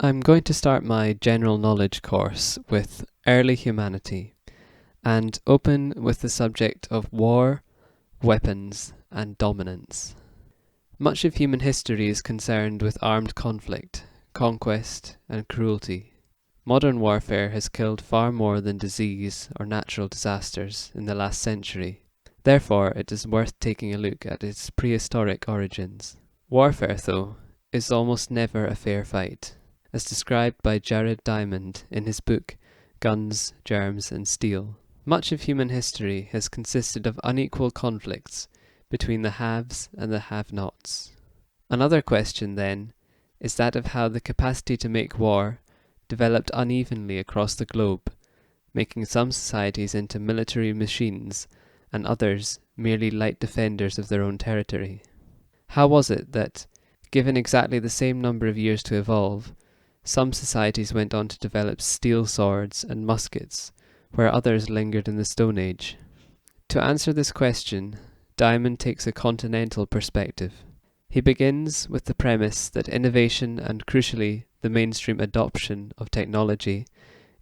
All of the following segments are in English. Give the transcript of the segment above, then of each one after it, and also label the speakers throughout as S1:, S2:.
S1: I'm going to start my general knowledge course with early humanity and open with the subject of war, weapons, and dominance. Much of human history is concerned with armed conflict, conquest, and cruelty. Modern warfare has killed far more than disease or natural disasters in the last century. Therefore, it is worth taking a look at its prehistoric origins. Warfare, though, is almost never a fair fight, as described by Jared Diamond in his book Guns, Germs and Steel. Much of human history has consisted of unequal conflicts between the haves and the have-nots. Another question, then, is that of how the capacity to make war developed unevenly across the globe, making some societies into military machines and others merely light defenders of their own territory. How was it that, given exactly the same number of years to evolve, some societies went on to develop steel swords and muskets, where others lingered in the Stone Age? To answer this question, Diamond takes a continental perspective. He begins with the premise that innovation and, crucially, the mainstream adoption of technology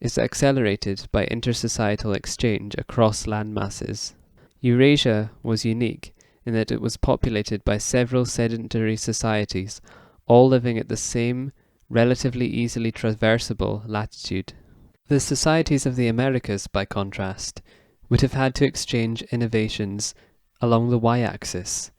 S1: is accelerated by intersocietal exchange across land masses. Eurasia was unique in that it was populated by several sedentary societies, all living at the same, relatively easily traversable latitude. The societies of the Americas, by contrast, would have had to exchange innovations along the y-axis,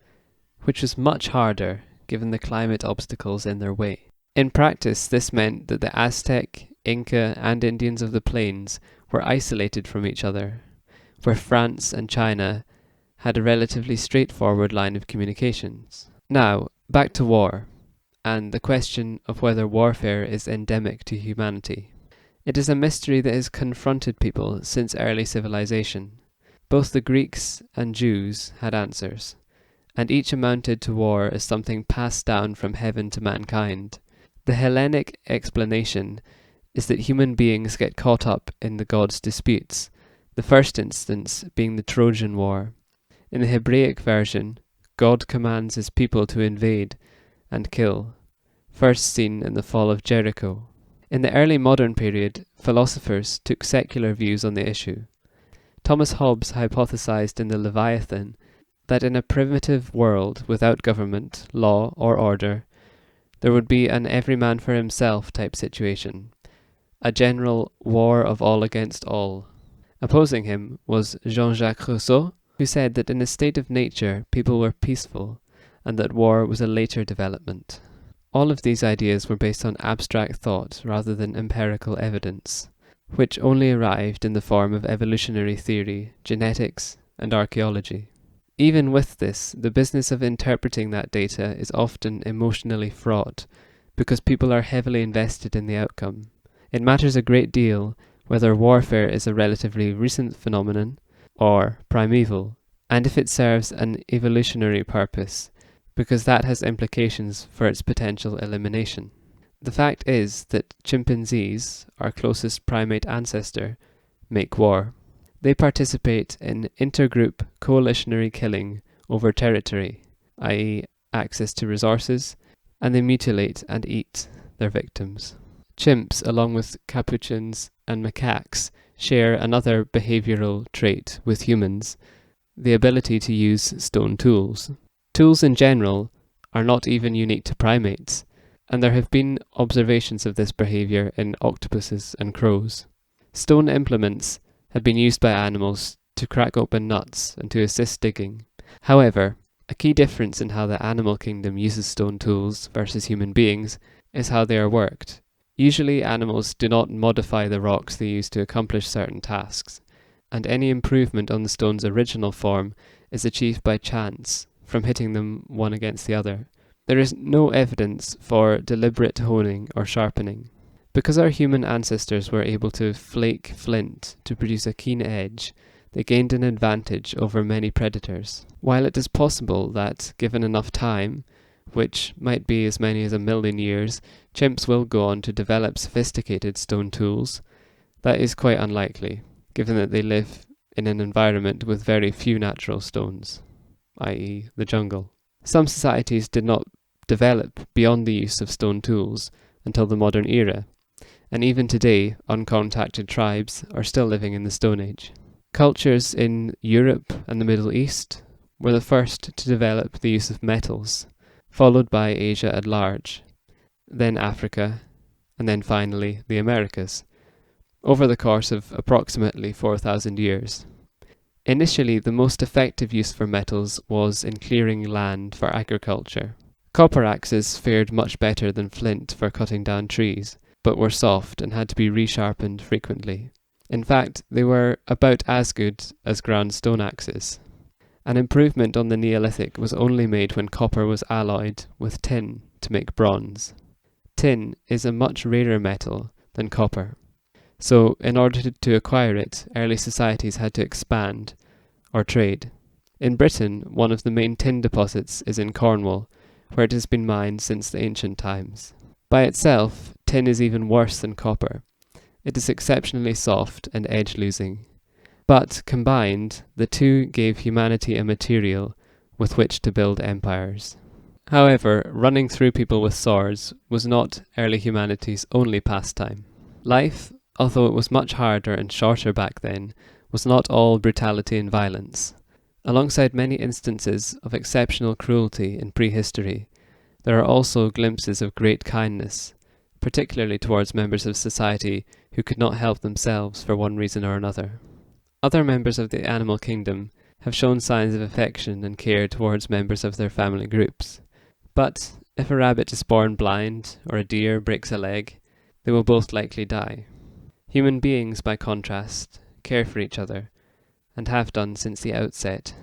S1: which was much harder given the climate obstacles in their way. In practice, this meant that the Aztec, Inca, and Indians of the plains were isolated from each other, where France and China had a relatively straightforward line of communications. Now, back to war, and the question of whether warfare is endemic to humanity. It is a mystery that has confronted people since early civilization. Both the Greeks and Jews had answers, and each amounted to war as something passed down from heaven to mankind. The Hellenic explanation is that human beings get caught up in the gods' disputes, the first instance being the Trojan War. In the Hebraic version, God commands his people to invade and kill, first seen in the fall of Jericho. In the early modern period, philosophers took secular views on the issue. Thomas Hobbes hypothesized in the Leviathan that in a primitive world without government, law, or order, there would be an every man for himself type situation, a general war of all against all. Opposing him was Jean-Jacques Rousseau, who said that in a state of nature people were peaceful and that war was a later development. All of these ideas were based on abstract thought rather than empirical evidence, which only arrived in the form of evolutionary theory, genetics, and archaeology. Even with this, the business of interpreting that data is often emotionally fraught, because people are heavily invested in the outcome. It matters a great deal whether warfare is a relatively recent phenomenon or primeval, and if it serves an evolutionary purpose, because that has implications for its potential elimination. The fact is that chimpanzees, our closest primate ancestor, make war. They participate in intergroup coalitionary killing over territory, i.e. access to resources, and they mutilate and eat their victims. Chimps, along with capuchins and macaques, share another behavioral trait with humans, the ability to use stone tools. Tools in general are not even unique to primates, and there have been observations of this behavior in octopuses and crows. Stone implements had been used by animals to crack open nuts and to assist digging. However, a key difference in how the animal kingdom uses stone tools versus human beings is how they are worked. Usually animals do not modify the rocks they use to accomplish certain tasks, and any improvement on the stone's original form is achieved by chance, from hitting them one against the other. There is no evidence for deliberate honing or sharpening. Because our human ancestors were able to flake flint to produce a keen edge, they gained an advantage over many predators. While it is possible that, given enough time, which might be as many as 1 million years, chimps will go on to develop sophisticated stone tools, that is quite unlikely, given that they live in an environment with very few natural stones, i.e. the jungle. Some societies did not develop beyond the use of stone tools until the modern era, and even today uncontacted tribes are still living in the Stone Age. Cultures in Europe and the Middle East were the first to develop the use of metals, followed by Asia at large, then Africa, and then finally the Americas, over the course of approximately 4,000 years. Initially, the most effective use for metals was in clearing land for agriculture. Copper axes fared much better than flint for cutting down trees, but were soft and had to be resharpened frequently. In fact, they were about as good as ground stone axes. An improvement on the Neolithic was only made when copper was alloyed with tin to make bronze. Tin is a much rarer metal than copper, so in order to acquire it, early societies had to expand or trade. In Britain, one of the main tin deposits is in Cornwall, where it has been mined since the ancient times. By itself, tin is even worse than copper. It is exceptionally soft and edge-losing. But combined, the two gave humanity a material with which to build empires. However, running through people with swords was not early humanity's only pastime. Life, although it was much harder and shorter back then, was not all brutality and violence. Alongside many instances of exceptional cruelty in prehistory, there are also glimpses of great kindness, particularly towards members of society who could not help themselves for one reason or another. Other members of the animal kingdom have shown signs of affection and care towards members of their family groups. But if a rabbit is born blind or a deer breaks a leg, they will both likely die. Human beings, by contrast, care for each other, and have done since the outset.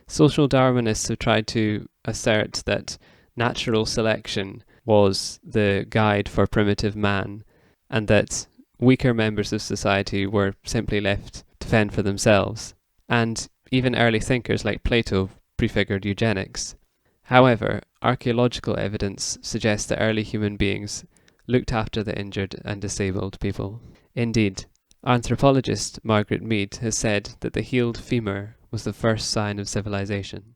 S1: Social Darwinists have tried to assert that natural selection was the guide for primitive man, and that weaker members of society were simply left to fend for themselves. And even early thinkers like Plato prefigured eugenics. However, archaeological evidence suggests that early human beings looked after the injured and disabled people. Indeed, anthropologist Margaret Mead has said that the healed femur was the first sign of civilization.